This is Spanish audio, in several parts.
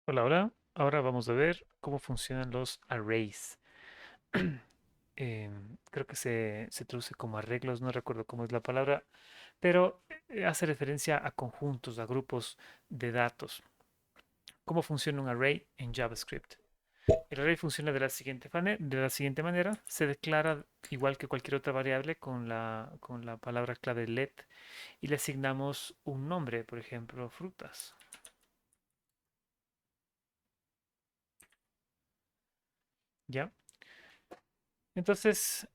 Hola, hola. Ahora vamos a ver cómo funcionan los arrays. Creo que se traduce como arreglos, no recuerdo cómo es la palabra, pero hace referencia a conjuntos, a grupos de datos. ¿Cómo funciona un array en JavaScript? El array funciona de la siguiente manera. Se declara igual que cualquier otra variable con la palabra clave let y le asignamos un nombre, por ejemplo, frutas. ¿Ya? Entonces,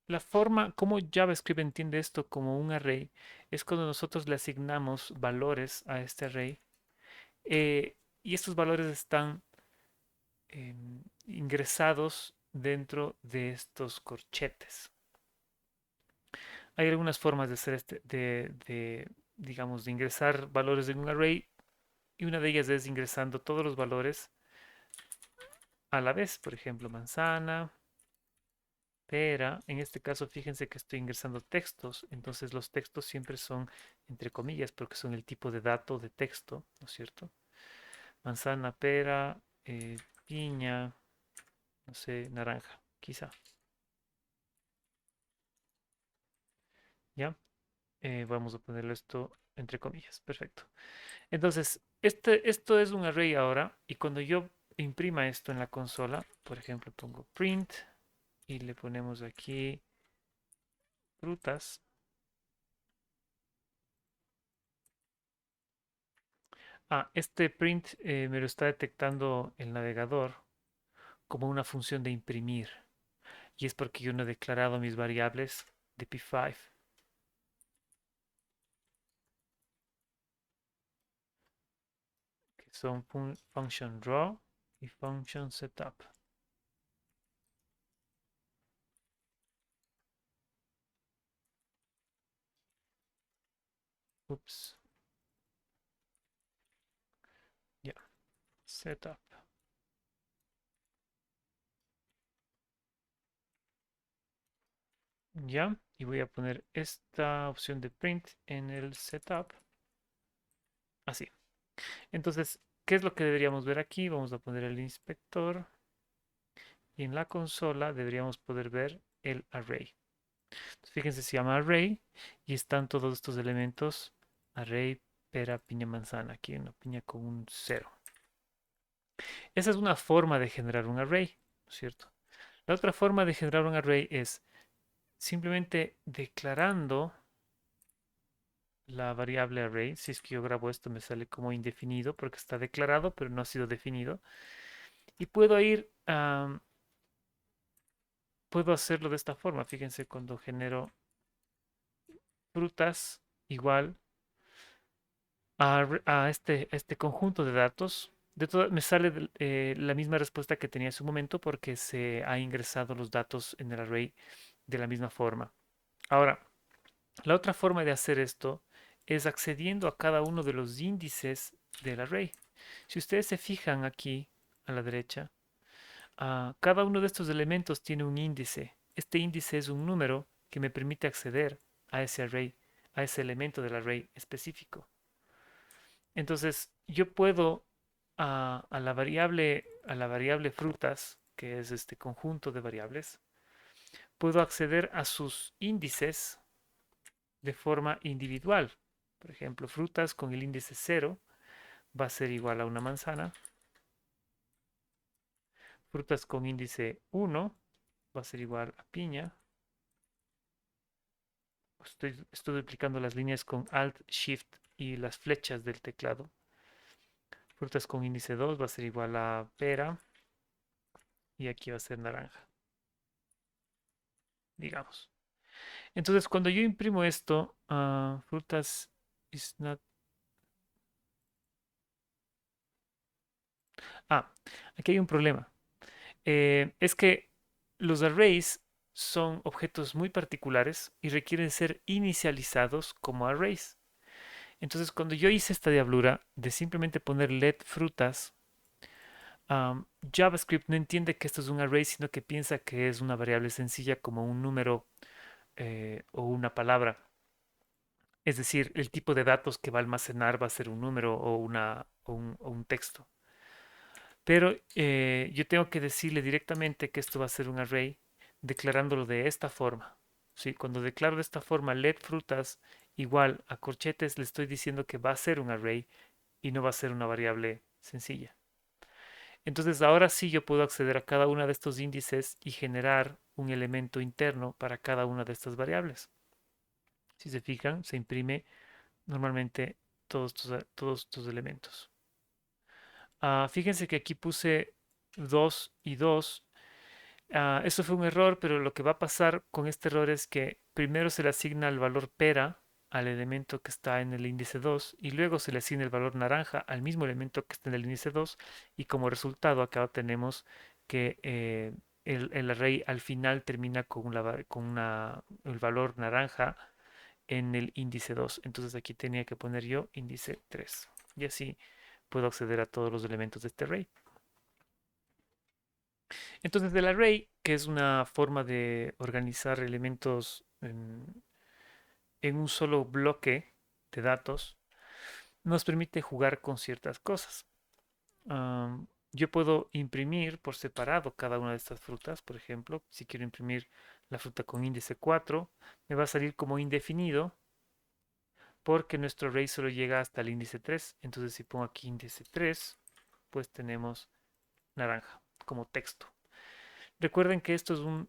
la forma como JavaScript entiende esto como un array es cuando nosotros le asignamos valores a este array y estos valores están ingresados dentro de estos corchetes. Hay algunas formas de hacer digamos, de ingresar valores en un array y una de ellas es ingresando todos los valores a la vez. Por ejemplo, manzana, pera. En este caso, fíjense que estoy ingresando textos, entonces los textos siempre son entre comillas porque son el tipo de dato de texto, ¿no es cierto? Manzana, pera, piña, no sé, naranja, quizá, ¿ya? Vamos a ponerlo esto entre comillas, perfecto. Entonces, esto es un array ahora y cuando yo imprima esto en la consola, por ejemplo, pongo print y le ponemos aquí frutas. Este print me lo está detectando el navegador como una función de imprimir. Y es porque yo no he declarado mis variables de P5, que son function draw y function setup. Ups, ya, setup. Ya, y voy a poner esta opción de print en el setup. Así. Entonces, ¿qué es lo que deberíamos ver aquí? Vamos a poner el inspector y en la consola deberíamos poder ver el array. Fíjense, se llama array y están todos estos elementos. Array, pera, piña, manzana. Aquí hay una piña con un cero. Esa es una forma de generar un array, ¿no es cierto? La otra forma de generar un array es simplemente declarando la variable array. Si es que yo grabo esto me sale como indefinido porque está declarado pero no ha sido definido. Y puedo hacerlo de esta forma. Fíjense, cuando genero frutas igual a este conjunto de datos, me sale la misma respuesta que tenía en su momento porque se ha ingresado los datos en el array de la misma forma. Ahora, la otra forma de hacer esto es accediendo a cada uno de los índices del array. Si ustedes se fijan aquí a la derecha, cada uno de estos elementos tiene un índice. Este índice es un número que me permite acceder a ese array, a ese elemento del array específico. Entonces, yo puedo a la variable frutas, que es este conjunto de variables, puedo acceder a sus índices de forma individual. Por ejemplo, frutas con el índice 0 va a ser igual a una manzana. Frutas con índice 1 va a ser igual a piña. Estoy duplicando las líneas con Alt, Shift y las flechas del teclado. Frutas con índice 2 va a ser igual a pera y aquí va a ser naranja, digamos. Entonces, cuando yo imprimo esto, frutas is not... Ah, aquí hay un problema. Es que los arrays son objetos muy particulares y requieren ser inicializados como arrays. Entonces, cuando yo hice esta diablura de simplemente poner let frutas, JavaScript no entiende que esto es un array, sino que piensa que es una variable sencilla como un número o una palabra. Es decir, el tipo de datos que va a almacenar va a ser un número o un texto. Pero yo tengo que decirle directamente que esto va a ser un array declarándolo de esta forma. ¿Sí? Cuando declaro de esta forma let frutas igual a corchetes, le estoy diciendo que va a ser un array y no va a ser una variable sencilla. Entonces ahora sí yo puedo acceder a cada una de estos índices y generar un elemento interno para cada una de estas variables. Si se fijan, se imprime normalmente todos estos elementos. Fíjense que aquí puse 2 y 2. Eso fue un error, pero lo que va a pasar con este error es que primero se le asigna el valor pera al elemento que está en el índice 2 y luego se le asigna el valor naranja al mismo elemento que está en el índice 2 y como resultado acá obtenemos que el array al final termina con el valor naranja en el índice 2. Entonces aquí tenía que poner yo índice 3 y así puedo acceder a todos los elementos de este array. Entonces el array, que es una forma de organizar elementos en un solo bloque de datos, nos permite jugar con ciertas cosas. Yo puedo imprimir por separado cada una de estas frutas. Por ejemplo, si quiero imprimir la fruta con índice 4, me va a salir como indefinido porque nuestro array solo llega hasta el índice 3. Entonces si pongo aquí índice 3, pues tenemos naranja como texto. Recuerden que esto es un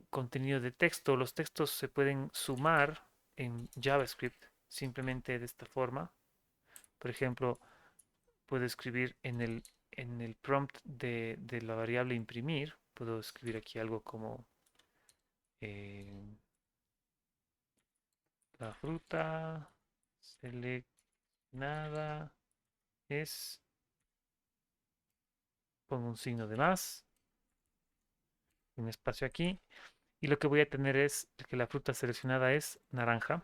contenido de texto. Los textos se pueden sumar en JavaScript simplemente de esta forma. Por ejemplo, puedo escribir en el prompt de la variable imprimir, puedo escribir aquí algo como eh, la fruta seleccionada es, pongo un signo de más, un espacio aquí, y lo que voy a tener es que la fruta seleccionada es naranja.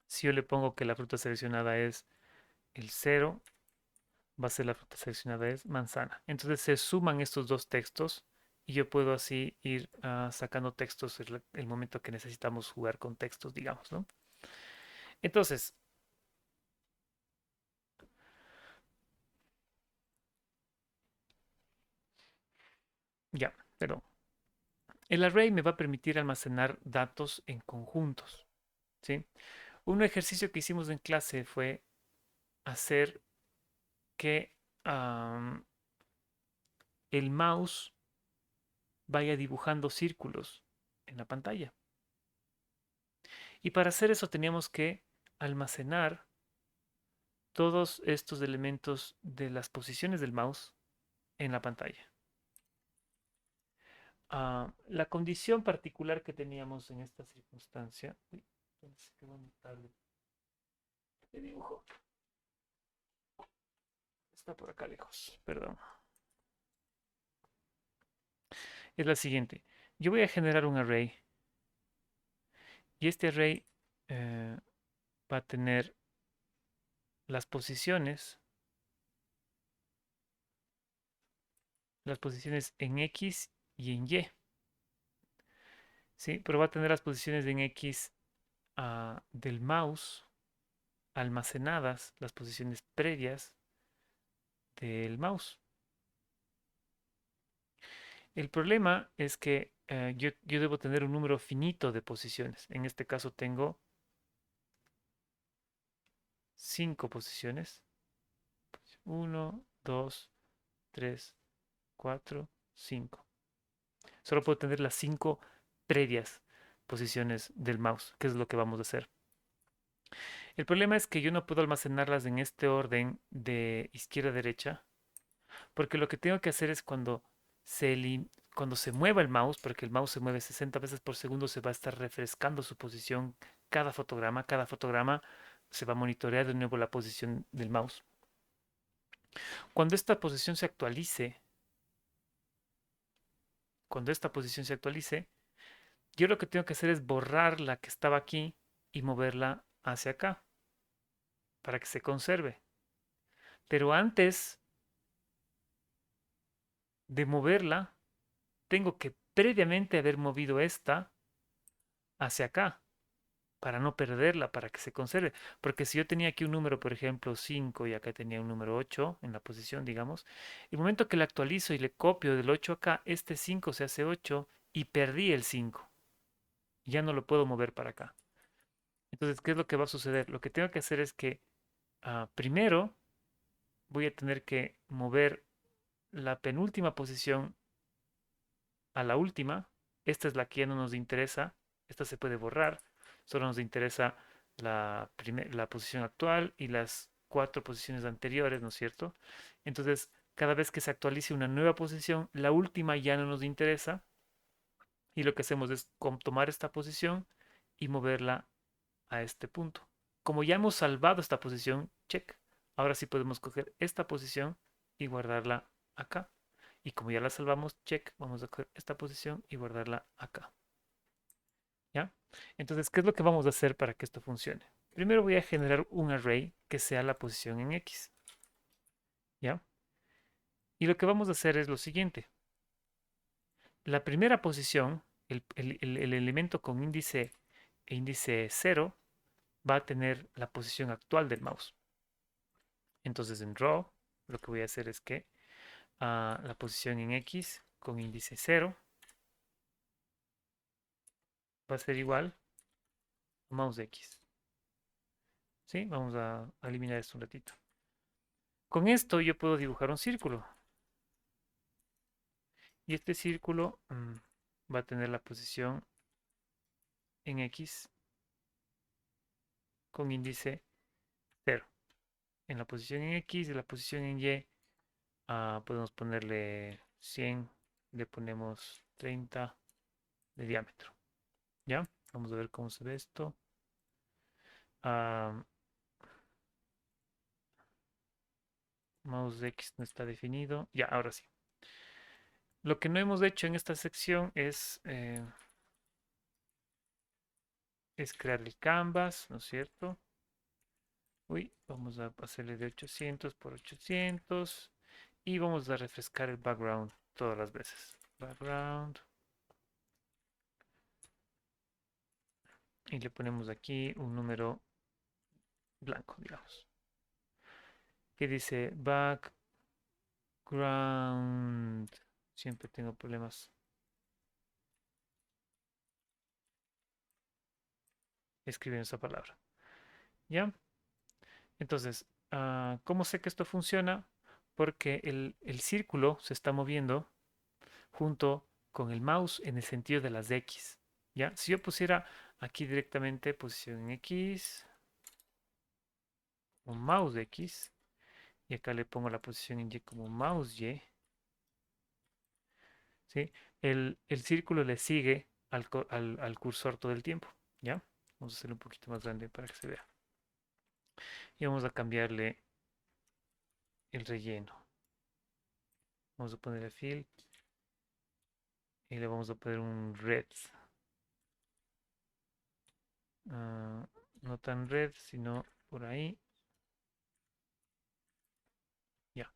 Si yo le pongo que la fruta seleccionada es el 0, va a ser la fruta seleccionada es manzana. Entonces se suman estos dos textos y yo puedo así ir sacando textos el momento que necesitamos jugar con textos, digamos, ¿no? Entonces, ya, perdón. El array me va a permitir almacenar datos en conjuntos, ¿sí? Un ejercicio que hicimos en clase fue hacer que el mouse vaya dibujando círculos en la pantalla. Y para hacer eso teníamos que almacenar todos estos elementos de las posiciones del mouse en la pantalla. La condición particular que teníamos en esta circunstancia. Uy, ¿dónde se quedó mi tablet de dibujo? Está por acá lejos, perdón. Es la siguiente. Yo voy a generar un array y este array va a tener las posiciones en X y en Y. ¿Sí? Pero va a tener las posiciones en X del mouse almacenadas, las posiciones previas del mouse. El problema es que yo debo tener un número finito de posiciones. En este caso tengo 5 posiciones. Uno, 2, 3, 4, 5. Solo puedo tener las 5 previas posiciones del mouse, que es lo que vamos a hacer. El problema es que yo no puedo almacenarlas en este orden de izquierda a derecha, porque lo que tengo que hacer es cuando se mueva el mouse, porque el mouse se mueve 60 veces por segundo, se va a estar refrescando su posición cada fotograma se va a monitorear de nuevo la posición del mouse. Cuando esta posición se actualice, cuando esta posición se actualice, yo lo que tengo que hacer es borrar la que estaba aquí y moverla hacia acá para que se conserve. Pero antes de moverla, tengo que previamente haber movido esta hacia acá. para no perderla, para que se conserve. Porque si yo tenía aquí un número, por ejemplo, 5 y acá tenía un número 8 en la posición, digamos, el momento que le actualizo y le copio del 8 acá, este 5 se hace 8 y perdí el 5. Ya no lo puedo mover para acá. Entonces, ¿qué es lo que va a suceder? Lo que tengo que hacer es que primero voy a tener que mover la penúltima posición a la última. Esta es la que ya no nos interesa. Esta se puede borrar. Solo nos interesa la posición actual y las cuatro posiciones anteriores, ¿no es cierto? Entonces, cada vez que se actualice una nueva posición, la última ya no nos interesa. Y lo que hacemos es tomar esta posición y moverla a este punto. Como ya hemos salvado esta posición, check. Ahora sí podemos coger esta posición y guardarla acá. Y como ya la salvamos, check, vamos a coger esta posición y guardarla acá. ¿Ya? Entonces, ¿qué es lo que vamos a hacer para que esto funcione? Primero voy a generar un array que sea la posición en X. ¿Ya? Y lo que vamos a hacer es lo siguiente. La primera posición, el elemento con índice e índice 0, va a tener la posición actual del mouse. Entonces en draw lo que voy a hacer es que la posición en X con índice 0 va a ser igual a mouse X. ¿Sí? Vamos a eliminar esto un ratito. Con esto yo puedo dibujar un círculo. Y este círculo va a tener la posición en X con índice 0. En la posición en X y la posición en Y podemos ponerle 100, le ponemos 30 de diámetro. ¿Ya? Vamos a ver cómo se ve esto. Ah, mouse X no está definido. Ya, ahora sí. Lo que no hemos hecho en esta sección es crear el canvas, ¿no es cierto? Uy, vamos a hacerle de 800 por 800 y vamos a refrescar el background todas las veces. Background. Y le ponemos aquí un número blanco, digamos. Que dice background. Siempre tengo problemas escribiendo esa palabra. ¿Ya? Entonces, ¿cómo sé que esto funciona? Porque el círculo se está moviendo junto con el mouse en el sentido de las X. ¿Ya? Si yo pusiera aquí directamente posición en X o mouse X, y acá le pongo la posición en Y como mouse Y, ¿sí? El círculo le sigue al cursor todo el tiempo. ¿Ya? Vamos a hacerlo un poquito más grande para que se vea. Y vamos a cambiarle el relleno. Vamos a ponerle fill y le vamos a poner un red. No tan red, sino por ahí. Ya.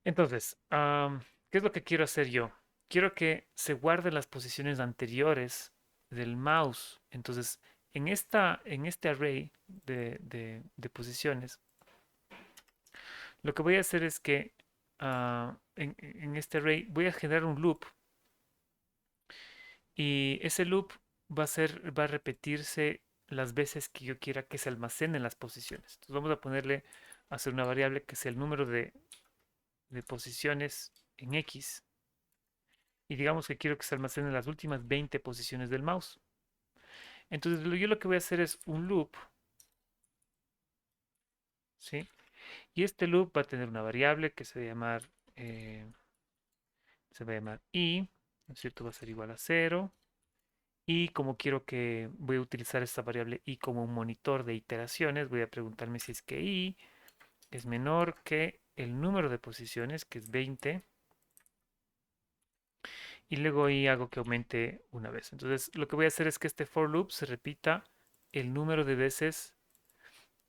Entonces, ¿qué es lo que quiero hacer yo? Quiero que se guarden las posiciones anteriores del mouse. Entonces, en este array de posiciones, lo que voy a hacer es que en este array voy a generar un loop y ese loop va a repetirse las veces que yo quiera que se almacenen las posiciones. Entonces vamos a ponerle, hacer una variable que sea el número de posiciones en X y digamos que quiero que se almacenen las últimas 20 posiciones del mouse. Entonces yo lo que voy a hacer es un loop, ¿sí? Y este loop va a tener una variable que se va a llamar i, ¿no es cierto? Va a ser igual a 0. Y como quiero que voy a utilizar esta variable i como un monitor de iteraciones, voy a preguntarme si es que i es menor que el número de posiciones, que es 20, y luego i hago que aumente una vez. Entonces, lo que voy a hacer es que este for loop se repita el número de veces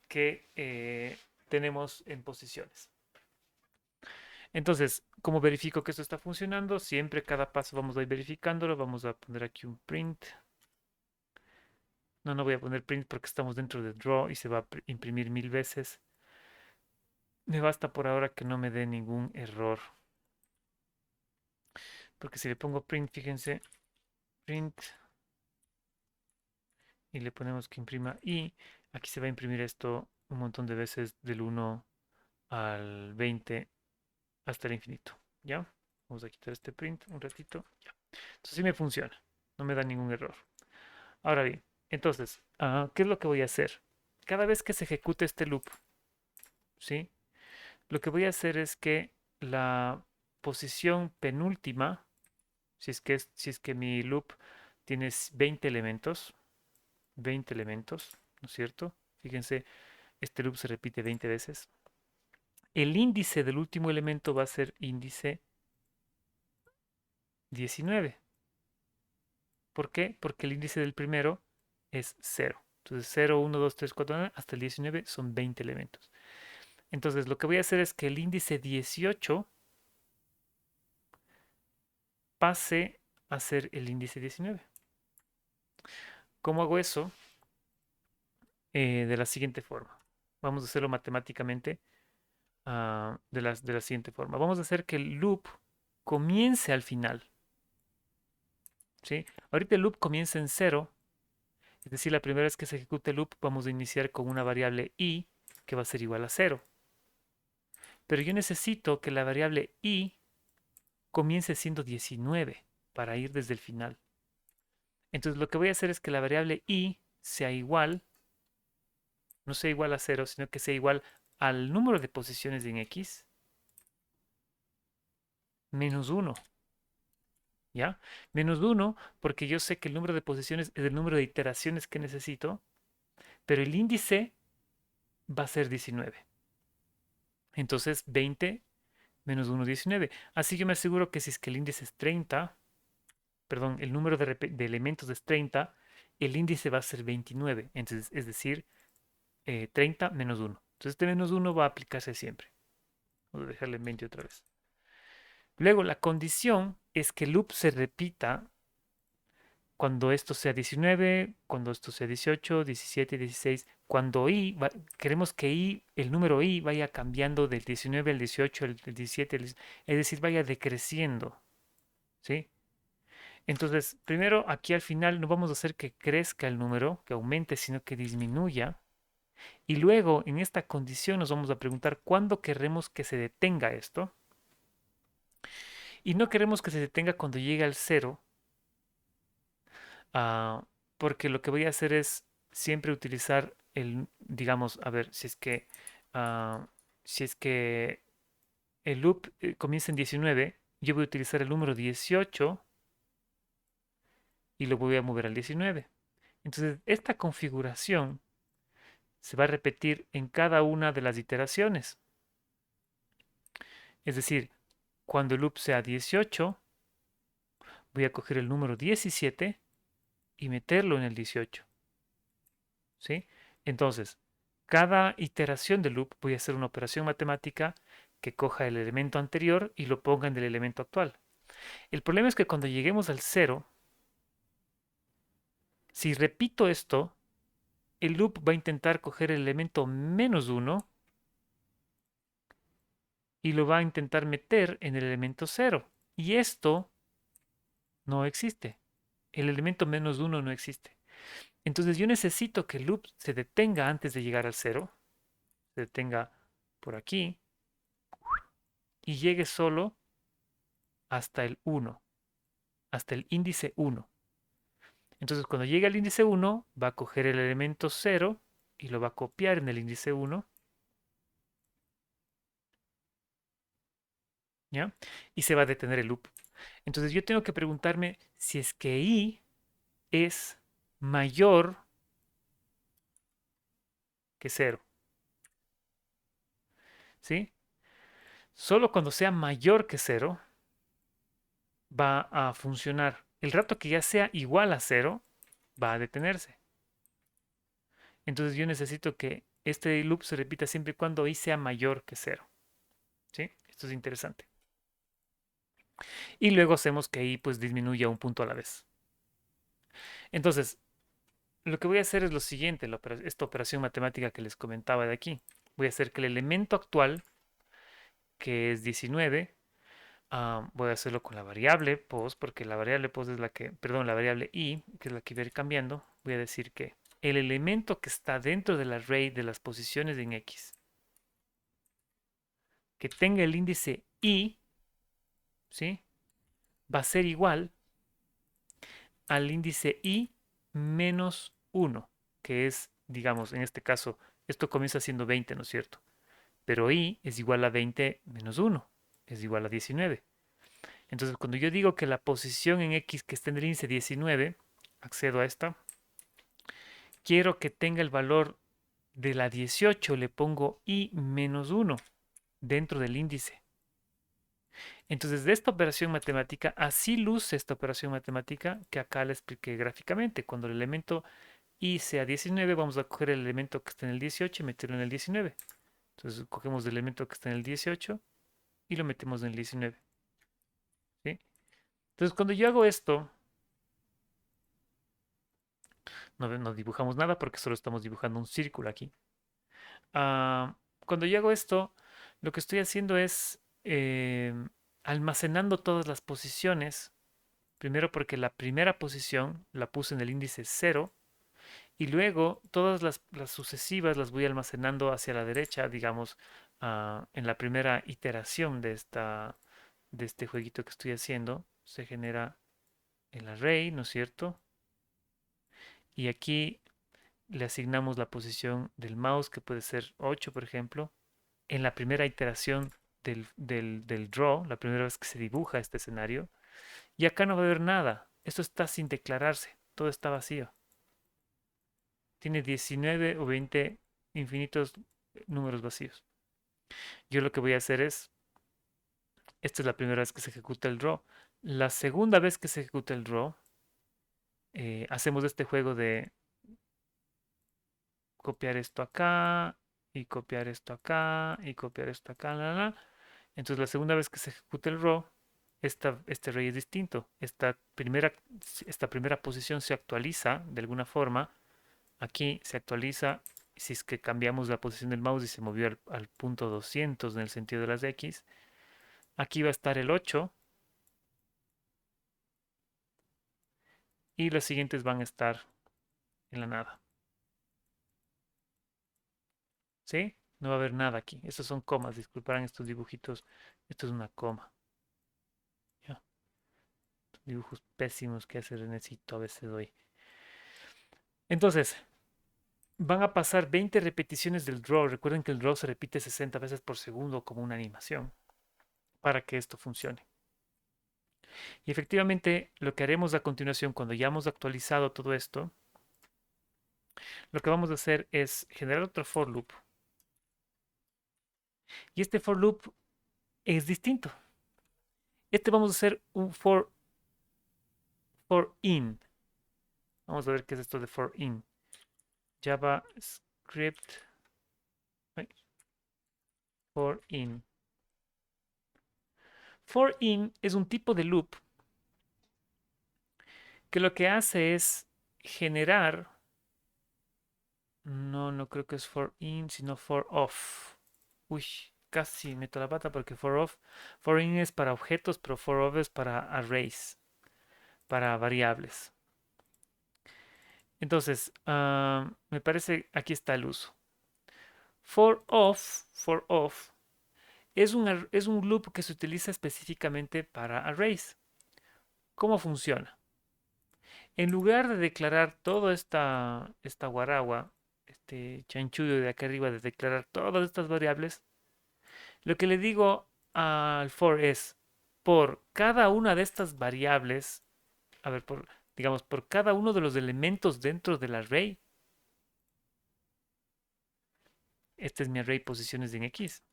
que tenemos en posiciones. Entonces, ¿cómo verifico que esto está funcionando? Siempre cada paso vamos a ir verificándolo. Vamos a poner aquí un print No, no voy a poner print porque estamos dentro de draw y se va a imprimir 1000 veces. Me basta por ahora que no me dé ningún error. Porque si le pongo print, fíjense, print y le ponemos que imprima y aquí se va a imprimir esto un montón de veces del 1 al 20 hasta el infinito. ¿Ya? Vamos a quitar este print un ratito. Ya. Entonces sí me funciona. No me da ningún error. Ahora bien, entonces, ¿qué es lo que voy a hacer? Cada vez que se ejecute este loop, ¿sí? Lo que voy a hacer es que la posición penúltima, si es que mi loop tiene 20 elementos, 20 elementos, ¿no es cierto? Fíjense, este loop se repite 20 veces. El índice del último elemento va a ser índice 19. ¿Por qué? Porque el índice del primero es 0. Entonces 0, 1, 2, 3, 4, 9, hasta el 19 son 20 elementos. Entonces lo que voy a hacer es que el índice 18 pase a ser el índice 19. ¿Cómo hago eso? De la siguiente forma. Vamos a hacerlo matemáticamente de la siguiente forma. Vamos a hacer que el loop comience al final. ¿Sí? Ahorita el loop comienza en 0, es decir, la primera vez que se ejecute el loop vamos a iniciar con una variable i que va a ser igual a 0. Pero yo necesito que la variable i comience siendo 19 para ir desde el final. Entonces lo que voy a hacer es que la variable i sea igual, no sea igual a 0, sino que sea igual al número de posiciones en x menos 1. ¿Ya? Menos 1 porque yo sé que el número de posiciones es el número de iteraciones que necesito, pero el índice va a ser 19. Entonces 20 menos 1, 19. Así yo me aseguro que si es que el índice es 30, perdón, el número de elementos es 30, el índice va a ser 29. Entonces, es decir, 30 menos 1. Entonces este menos 1 va a aplicarse siempre. Voy a dejarle en 20 otra vez. Luego, la condición es que el loop se repita cuando esto sea 19, cuando esto sea 18, 17, 16, cuando queremos que el número i vaya cambiando del 19 al 18, el 17, es decir, vaya decreciendo, ¿sí? Entonces, primero aquí al final no vamos a hacer que crezca el número, que aumente, sino que disminuya. Y luego, en esta condición, nos vamos a preguntar cuándo queremos que se detenga esto. Y no queremos que se detenga cuando llegue al cero, ah, porque lo que voy a hacer es siempre utilizar digamos, a ver, ah, si es que el loop comienza en 19, yo voy a utilizar el número 18 y lo voy a mover al 19. Entonces, esta configuración se va a repetir en cada una de las iteraciones. Es decir, cuando el loop sea 18, voy a coger el número 17 y meterlo en el 18. ¿Sí? Entonces, cada iteración del loop voy a hacer una operación matemática que coja el elemento anterior y lo ponga en el elemento actual. El problema es que cuando lleguemos al 0, si repito esto, el loop va a intentar coger el elemento menos 1 y lo va a intentar meter en el elemento 0. Y esto no existe. El elemento menos 1 no existe. Entonces yo necesito que el loop se detenga antes de llegar al 0, se detenga por aquí y llegue solo hasta el 1, hasta el índice 1. Entonces cuando llegue al índice 1 va a coger el elemento 0 y lo va a copiar en el índice 1, ¿ya? Y se va a detener el loop. Entonces yo tengo que preguntarme si es que i es mayor que 0, ¿sí? Solo cuando sea mayor que 0 va a funcionar. El rato que ya sea igual a 0 va a detenerse. Entonces yo necesito que este loop se repita siempre y cuando i sea mayor que 0, ¿sí? Esto es interesante. Y luego hacemos que i pues disminuya un punto a la vez. Entonces, lo que voy a hacer es lo siguiente, esta operación matemática que les comentaba de aquí. Voy a hacer que el elemento actual, que es 19, voy a hacerlo con la variable pos, porque la variable pos es la que, perdón, la variable i, que es la que voy a ir cambiando. Voy a decir que el elemento que está dentro del array de las posiciones en X, que tenga el índice i, ¿sí? Va a ser igual al índice i menos 1, que es, digamos, en este caso, esto comienza siendo 20, ¿no es cierto? Pero i es igual a 20 menos 1, es igual a 19. Entonces, cuando yo digo que la posición en X que está en el índice 19, accedo a esta, quiero que tenga el valor de la 18, le pongo i menos 1 dentro del índice. Entonces, de esta operación matemática, así luce esta operación matemática que acá le expliqué gráficamente. Cuando el elemento i sea 19, vamos a coger el elemento que está en el 18 y meterlo en el 19. Entonces, cogemos el elemento que está en el 18 y lo metemos en el 19. ¿Sí? Entonces, cuando yo hago esto, no dibujamos nada porque solo estamos dibujando un círculo aquí. Cuando yo hago esto, lo que estoy haciendo es almacenando todas las posiciones. Primero porque la primera posición la puse en el índice 0 y luego todas las sucesivas las voy almacenando hacia la derecha, digamos, en la primera iteración de este jueguito que estoy haciendo. Se genera el array, ¿no es cierto? Y aquí le asignamos la posición del mouse, que puede ser 8, por ejemplo. En la primera iteración del draw, la primera vez que se dibuja este escenario. Y acá no va a haber nada. Esto está sin declararse. Todo está vacío. Tiene 19 o 20 infinitos números vacíos. Yo lo que voy a hacer es, esta es la primera vez que se ejecuta el draw. La segunda vez que se ejecuta el draw, hacemos este juego de copiar esto acá y copiar esto acá y copiar esto acá. Entonces la segunda vez que se ejecuta el row, este array es distinto. Esta primera posición se actualiza de alguna forma. Aquí se actualiza si es que cambiamos la posición del mouse y se movió al punto 200 en el sentido de las X. Aquí va a estar el 8 y los siguientes van a estar en la nada. ¿Sí? No va a haber nada aquí. Estos son comas. Disculparán estos dibujitos. Esto es una coma. ¿Ya? Dibujos pésimos que hace Renecito a veces doy. Entonces, van a pasar 20 repeticiones del draw. Recuerden que el draw se repite 60 veces por segundo como una animación para que esto funcione. Y efectivamente, lo que haremos a continuación, cuando ya hemos actualizado todo esto, lo que vamos a hacer es generar otro for loop. Y este for loop es distinto. Este vamos a hacer un for in. Vamos a ver qué es esto de for in. JavaScript for in. For in es un tipo de loop que lo que hace es generar, no creo que es for in, sino for off. Uy, casi meto la pata porque for in es para objetos, pero for off es para arrays, para variables. Entonces, me parece, aquí está el uso. For off es un loop que se utiliza específicamente para arrays. ¿Cómo funciona? En lugar de declarar toda esta guaragua, este chanchullo de acá arriba de declarar todas estas variables, lo que le digo al for es, por cada una de estas variables, a ver, digamos, por cada uno de los elementos dentro del array, este es mi array posiciones en X,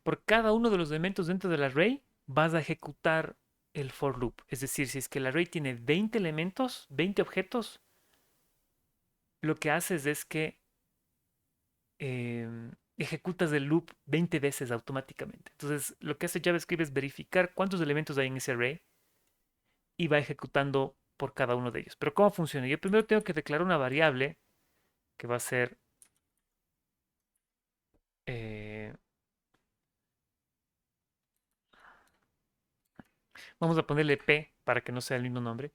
por cada uno de los elementos dentro del array vas a ejecutar el for loop. Es decir, si es que el array tiene 20 elementos, 20 objetos, lo que haces es que ejecutas el loop 20 veces automáticamente. Entonces, lo que hace JavaScript es verificar cuántos elementos hay en ese array y va ejecutando por cada uno de ellos. Pero ¿cómo funciona? Yo primero tengo que declarar una variable que va a ser, eh, vamos a ponerle P para que no sea el mismo nombre.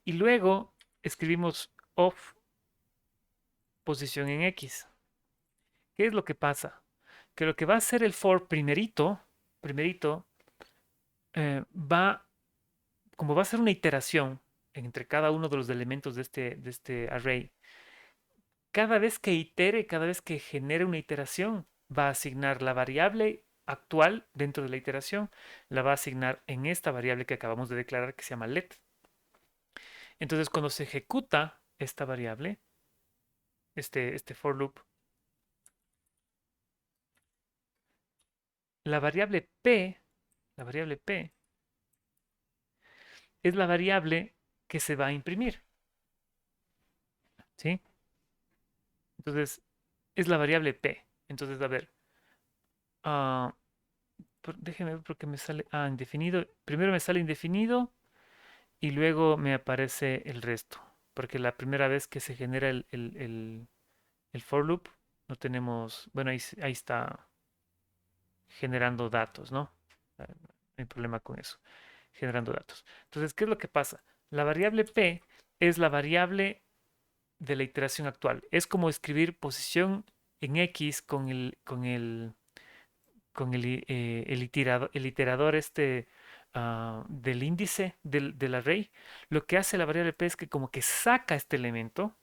Y luego escribimos of posición en X. ¿Qué es lo que pasa? Que lo que va a hacer el for primerito, va, como va a ser una iteración entre cada uno de los elementos de este array, cada vez que itere, cada vez que genere una iteración, va a asignar la variable actual dentro de la iteración, la va a asignar en esta variable que acabamos de declarar que se llama let. Entonces, cuando se ejecuta esta variable, este for loop, la variable p, la variable p es la variable que se va a imprimir, ¿sí? Entonces, es la variable p. Entonces, a ver, ah, déjeme ver porque me sale, indefinido. Primero me sale indefinido y luego me aparece el resto. Porque la primera vez que se genera el for loop, no tenemos, bueno, ahí está generando datos, ¿no? No hay problema con eso, generando datos. Entonces, ¿qué es lo que pasa? La variable p es la variable de la iteración actual. Es como escribir posición en X el iterador este del índice del array. Lo que hace la variable p es que como que saca este elemento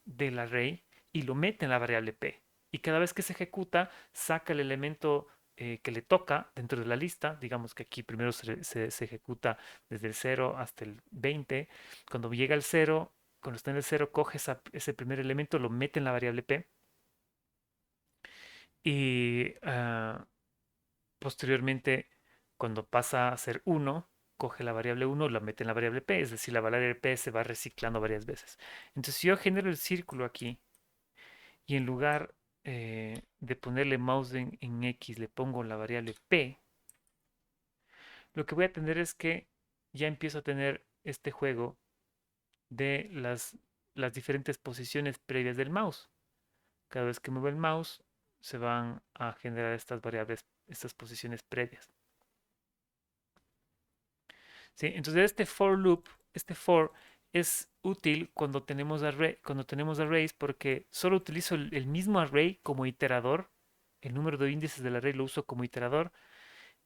del array y lo mete en la variable p. Y cada vez que se ejecuta, saca el elemento que le toca dentro de la lista. Digamos que aquí primero se ejecuta desde el 0 hasta el 20. Cuando llega al 0, cuando está en el 0, coge ese primer elemento, lo mete en la variable p. Y posteriormente, cuando pasa a ser 1, coge la variable 1, la mete en la variable p. Es decir, la variable p se va reciclando varias veces. Entonces, si yo genero el círculo aquí y en lugar de ponerle mouse en X, le pongo la variable P, lo que voy a tener es que ya empiezo a tener este juego de las diferentes posiciones previas del mouse. Cada vez que muevo el mouse, se van a generar estas variables, estas posiciones previas. ¿Sí? Entonces este for loop, este for es útil cuando tenemos arrays porque solo utilizo el mismo array como iterador. El número de índices del array lo uso como iterador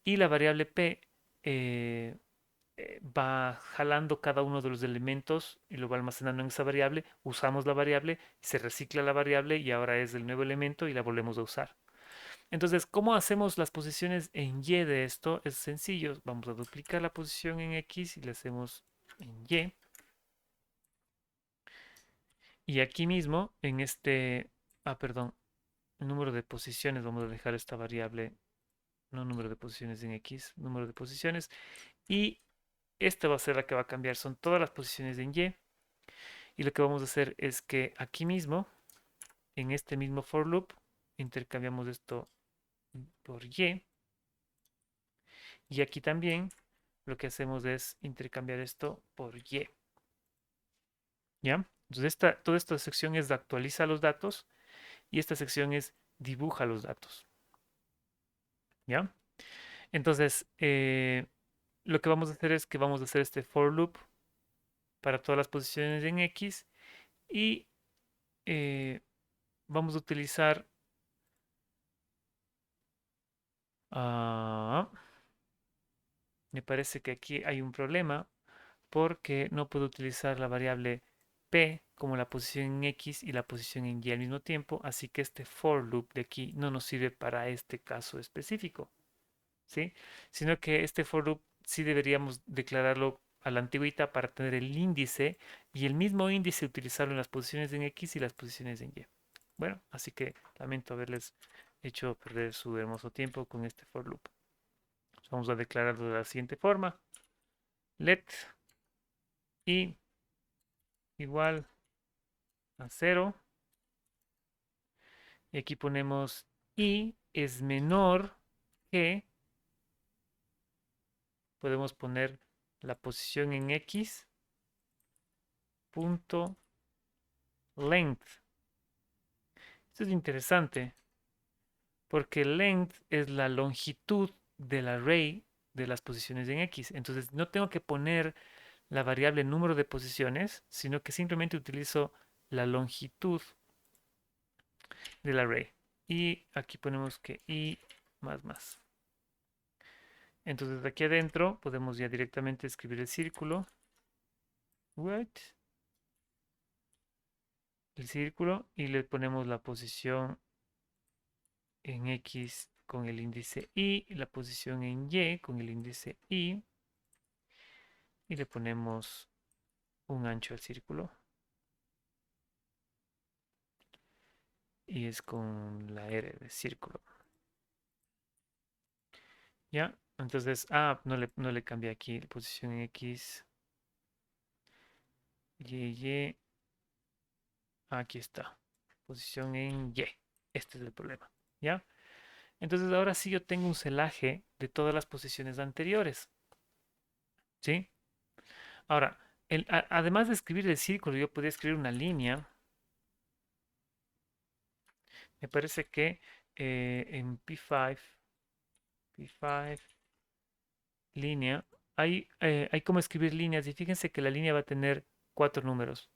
y la variable p eh, va jalando cada uno de los elementos y lo va almacenando en esa variable. Usamos la variable, se recicla la variable y ahora es el nuevo elemento y la volvemos a usar. Entonces, ¿cómo hacemos las posiciones en Y de esto? Es sencillo. Vamos a duplicar la posición en X y le hacemos en Y. Y aquí mismo, en perdón, número de posiciones, vamos a dejar esta variable, no número de posiciones en X, número de posiciones. Y esta va a ser la que va a cambiar, son todas las posiciones en Y. Y lo que vamos a hacer es que aquí mismo, en este mismo for loop, intercambiamos esto por Y. Y aquí también lo que hacemos es intercambiar esto por Y. ¿Ya? Entonces toda esta sección es de actualiza los datos y esta sección es dibuja los datos. ¿Ya? Entonces, lo que vamos a hacer es que vamos a hacer este for loop para todas las posiciones en X y eh, vamos a utilizar ah, me parece que aquí hay un problema porque no puedo utilizar la variable p como la posición en X y la posición en Y al mismo tiempo, así que este for loop de aquí no nos sirve para este caso específico, ¿sí? Sino que este for loop sí deberíamos declararlo a la antigüita para tener el índice y el mismo índice utilizarlo en las posiciones en X y las posiciones en Y. Bueno, así que lamento haberles hecho perder su hermoso tiempo con este for loop. Vamos a declararlo de la siguiente forma. Let i igual a 0. Y aquí ponemos i es menor que, podemos poner la posición en X punto length. Esto es interesante porque length es la longitud del array de las posiciones en X. Entonces no tengo que poner la variable número de posiciones, sino que simplemente utilizo la longitud del array. Y aquí ponemos que i más más. Entonces aquí adentro podemos ya directamente escribir el círculo. What? El círculo y le ponemos la posición en X con el índice y la posición en Y con el índice y le ponemos un ancho al círculo y es con la R de círculo. ¿Ya? Entonces, no le cambié aquí la posición en X, Y. Aquí está. Posición en Y. Este es el problema. ¿Ya? Entonces ahora sí yo tengo un celaje de todas las posiciones anteriores. ¿Sí? Ahora, además de escribir el círculo, yo podría escribir una línea. Me parece que en P5 línea, hay como escribir líneas y fíjense que la línea va a tener cuatro números.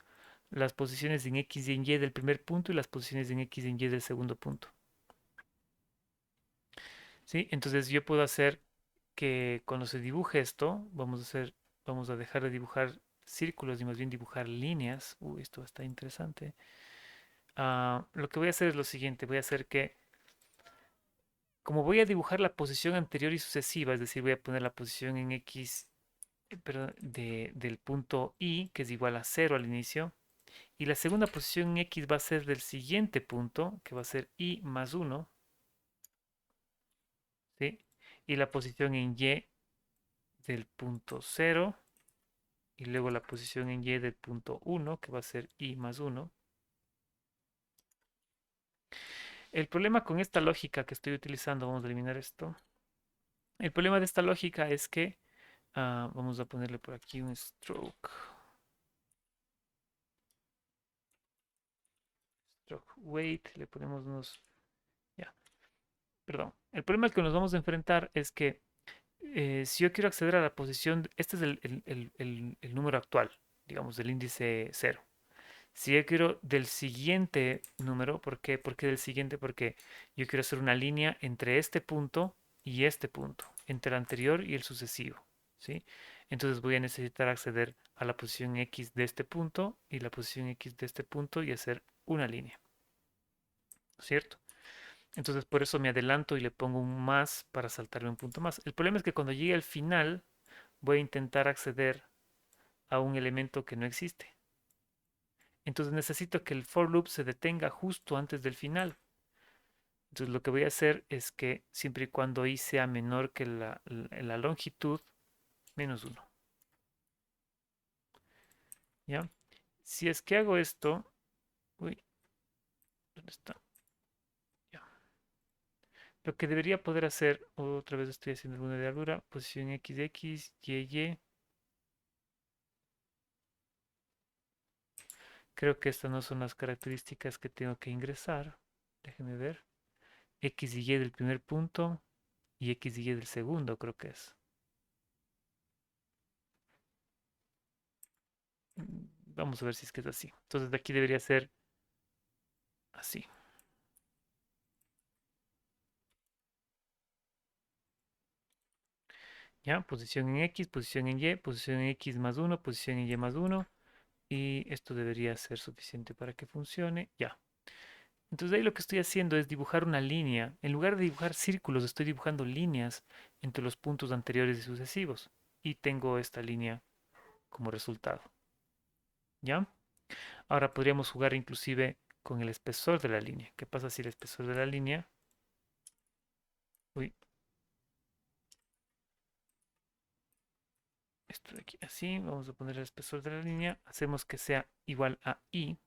Las posiciones en X y en Y del primer punto y las posiciones en X y en Y del segundo punto. ¿Sí? Entonces yo puedo hacer que cuando se dibuje esto, vamos a dejar de dibujar círculos y más bien dibujar líneas. Uy, esto está interesante. Lo que voy a hacer es lo siguiente, voy a hacer que, como voy a dibujar la posición anterior y sucesiva, es decir, voy a poner la posición en X, perdón, del punto I, que es igual a 0 al inicio, y la segunda posición en X va a ser del siguiente punto, que va a ser I más 1, ¿sí? Y la posición en Y del punto 0 y luego la posición en Y del punto 1, que va a ser I más 1. El problema con esta lógica que estoy utilizando, vamos a eliminar esto. El problema de esta lógica es que, vamos a ponerle por aquí un stroke weight, le ponemos unos, ya, perdón. El problema al que nos vamos a enfrentar es que si yo quiero acceder a la posición, este es el número actual, digamos, del índice 0. Si yo quiero del siguiente número, ¿por qué? ¿Por qué del siguiente? Porque yo quiero hacer una línea entre este punto y este punto, entre el anterior y el sucesivo, ¿sí? Entonces voy a necesitar acceder a la posición X de este punto y la posición X de este punto y hacer una línea, ¿no es cierto? Entonces por eso me adelanto y le pongo un más para saltarme un punto más. El problema es que cuando llegue al final voy a intentar acceder a un elemento que no existe. Entonces necesito que el for loop se detenga justo antes del final. Entonces lo que voy a hacer es que siempre y cuando i sea menor que la longitud, menos uno. ¿Ya? Si es que hago esto, uy, ¿dónde está? Ya. Lo que debería poder hacer, otra vez estoy haciendo alguna diagrura, posición x, x, y, y. Creo que estas no son las características que tengo que ingresar. Déjenme ver. X y y del primer punto y x y y del segundo, creo que es. Vamos a ver si es que es así. Entonces de aquí debería ser así. ¿Ya? Posición en X, posición en Y, posición en X más uno, posición en Y más uno. Y esto debería ser suficiente para que funcione. Ya. Entonces ahí lo que estoy haciendo es dibujar una línea. En lugar de dibujar círculos, estoy dibujando líneas entre los puntos anteriores y sucesivos. Y tengo esta línea como resultado. ¿Ya? Ahora podríamos jugar inclusive con el espesor de la línea. ¿Qué pasa si el espesor de la línea... Uy, esto de aquí así. Vamos a poner el espesor de la línea. Hacemos que sea igual a I.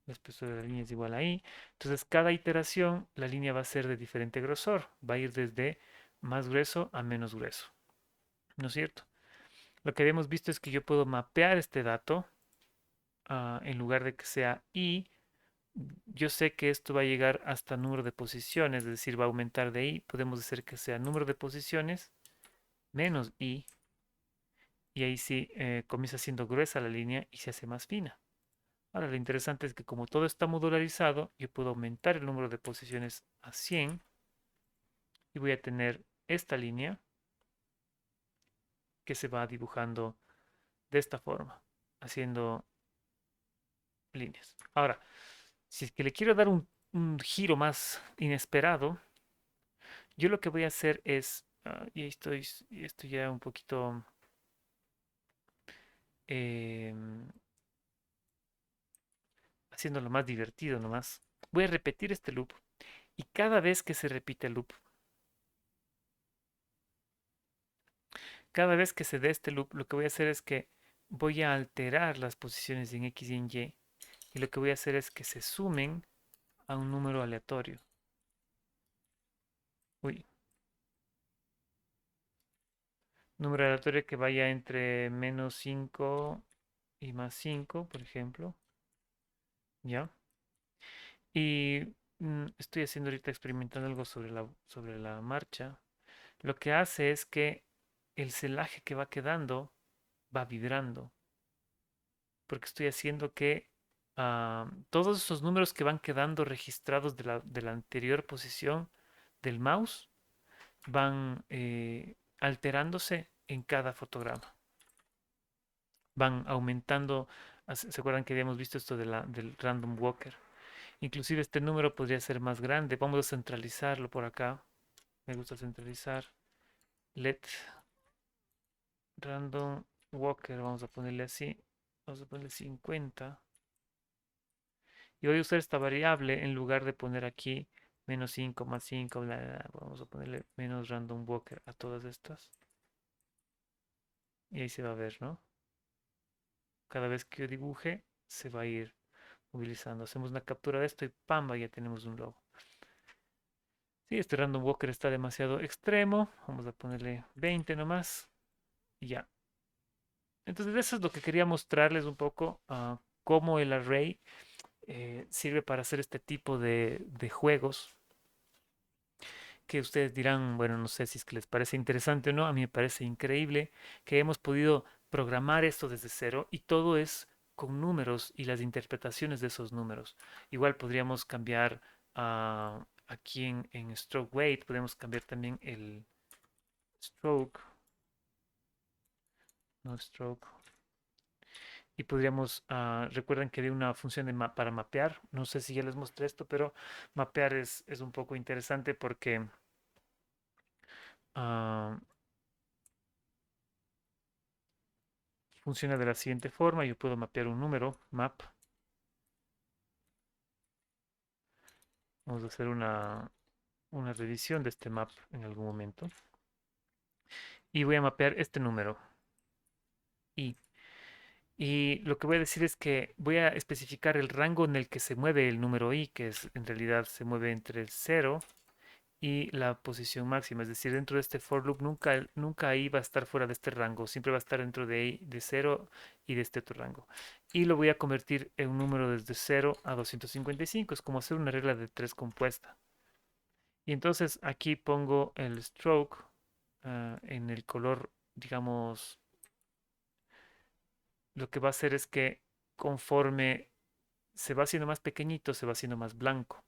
La espesor de la línea es igual a I. Entonces, cada iteración, la línea va a ser de diferente grosor. Va a ir desde más grueso a menos grueso. ¿No es cierto? Lo que habíamos visto es que yo puedo mapear este dato en lugar de que sea i. Yo sé que esto va a llegar hasta número de posiciones, es decir, va a aumentar de i. Podemos decir que sea número de posiciones menos i. Y ahí sí comienza siendo gruesa la línea y se hace más fina. Ahora, lo interesante es que como todo está modularizado, yo puedo aumentar el número de posiciones a 100 y voy a tener esta línea que se va dibujando de esta forma, haciendo líneas. Ahora, si es que le quiero dar un giro más inesperado, yo lo que voy a hacer es, y estoy ya un poquito em, haciéndolo más divertido nomás. Voy a repetir este loop y cada vez que se repite el loop, cada vez que se dé este loop, lo que voy a hacer es que voy a alterar las posiciones en X y en Y. Y lo que voy a hacer es que se sumen a un número aleatorio. Uy, número aleatorio que vaya entre menos 5 y más 5, por ejemplo. ¿Ya? Y estoy haciendo ahorita experimentando algo sobre la marcha. Lo que hace es que el celaje que va quedando va vibrando. Porque estoy haciendo que todos esos números que van quedando registrados de la anterior posición del mouse van alterándose en cada fotograma. Van aumentando. ¿Se acuerdan que habíamos visto esto del random walker? Inclusive este número podría ser más grande. Vamos a centralizarlo por acá. Me gusta centralizar. Let random walker. Vamos a ponerle así. Vamos a ponerle 50. Y voy a usar esta variable en lugar de poner aquí menos 5 más 5. Bla, bla, bla. Vamos a ponerle menos random walker a todas estas. Y ahí se va a ver, ¿no? Cada vez que yo dibuje, se va a ir movilizando. Hacemos una captura de esto y ¡pamba! Ya tenemos un logo. Sí, este random walker está demasiado extremo. Vamos a ponerle 20 nomás. Y ya. Entonces, eso es lo que quería mostrarles un poco, cómo el array sirve para hacer este tipo de juegos que ustedes dirán, bueno, no sé si es que les parece interesante o no, a mí me parece increíble que hemos podido programar esto desde cero y todo es con números y las interpretaciones de esos números. Igual podríamos cambiar aquí en stroke weight, podemos cambiar también el stroke, no stroke, y podríamos, recuerden que había una función para mapear, no sé si ya les mostré esto, pero mapear es un poco interesante porque ah, funciona de la siguiente forma. Yo puedo mapear un número, map. Vamos a hacer una revisión de este map en algún momento. Y voy a mapear este número, i. Y lo que voy a decir es que voy a especificar el rango en el que se mueve el número i, que es en realidad se mueve entre el 0 y la posición máxima. Es decir, dentro de este for loop nunca i va a estar fuera de este rango. Siempre va a estar dentro de 0 y de este otro rango. Y lo voy a convertir en un número desde 0 a 255. Es como hacer una regla de 3 compuesta. Y entonces aquí pongo el stroke en el color, digamos, lo que va a hacer es que conforme se va haciendo más pequeñito, se va haciendo más blanco.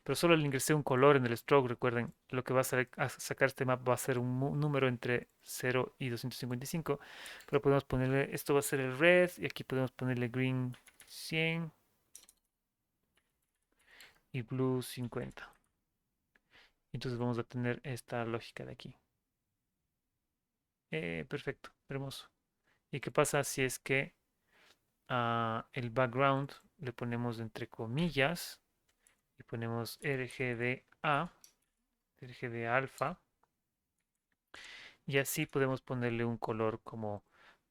Pero solo le ingresé un color en el stroke, recuerden, lo que va a sacar este map va a ser un número entre 0 y 255. Pero podemos ponerle, esto va a ser el red y aquí podemos ponerle green 100 y blue 50. Entonces vamos a tener esta lógica de aquí. Perfecto, hermoso. ¿Y qué pasa si es que el background le ponemos entre comillas y ponemos RGBA, RGB alfa, y así podemos ponerle un color como,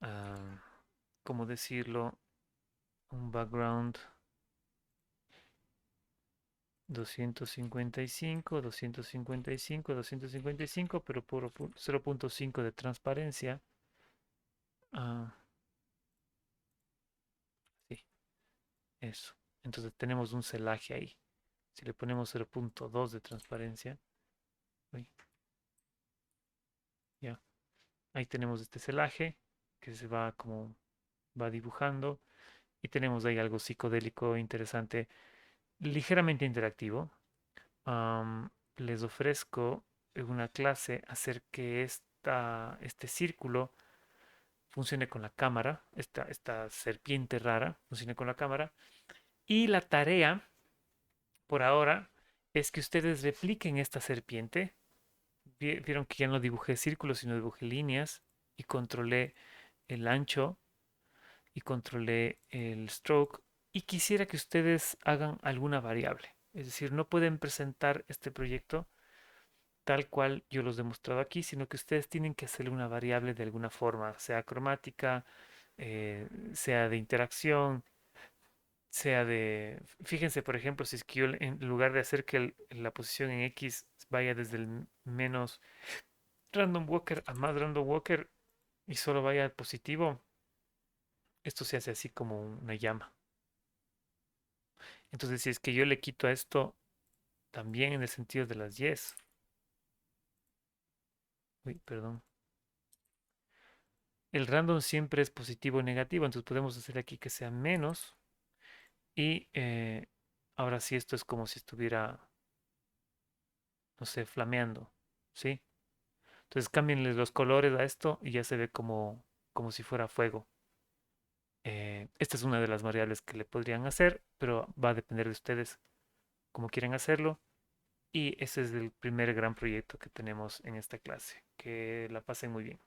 ah, ¿cómo decirlo? Un background 255, 255, 255, pero puro 0.5 de transparencia. Ah, sí, eso. Entonces tenemos un celaje ahí. Si le ponemos 0.2 de transparencia, uy, ya, ahí tenemos este celaje que se va como va dibujando y tenemos ahí algo psicodélico interesante, ligeramente interactivo. Les ofrezco en una clase hacer que este círculo funcione con la cámara, esta serpiente rara funcione con la cámara. Y la tarea, por ahora, es que ustedes repliquen esta serpiente. Vieron que ya no dibujé círculos, sino dibujé líneas y controlé el ancho y controlé el stroke. Y quisiera que ustedes hagan alguna variable. Es decir, no pueden presentar este proyecto tal cual yo los he demostrado aquí, sino que ustedes tienen que hacerle una variable de alguna forma, sea cromática, sea de interacción, sea de... Fíjense, por ejemplo, si es que yo en lugar de hacer que la posición en X vaya desde el menos random walker a más random walker y solo vaya al positivo, esto se hace así como una llama. Entonces, si es que yo le quito a esto también en el sentido de las yes, uy, perdón, el random siempre es positivo o negativo, entonces podemos hacer aquí que sea menos y ahora sí esto es como si estuviera, no sé, flameando, ¿sí? Entonces cámbienle los colores a esto y ya se ve como si fuera fuego. Esta es una de las variables que le podrían hacer, pero va a depender de ustedes cómo quieren hacerlo. Y ese es el primer gran proyecto que tenemos en esta clase. Que la pasen muy bien.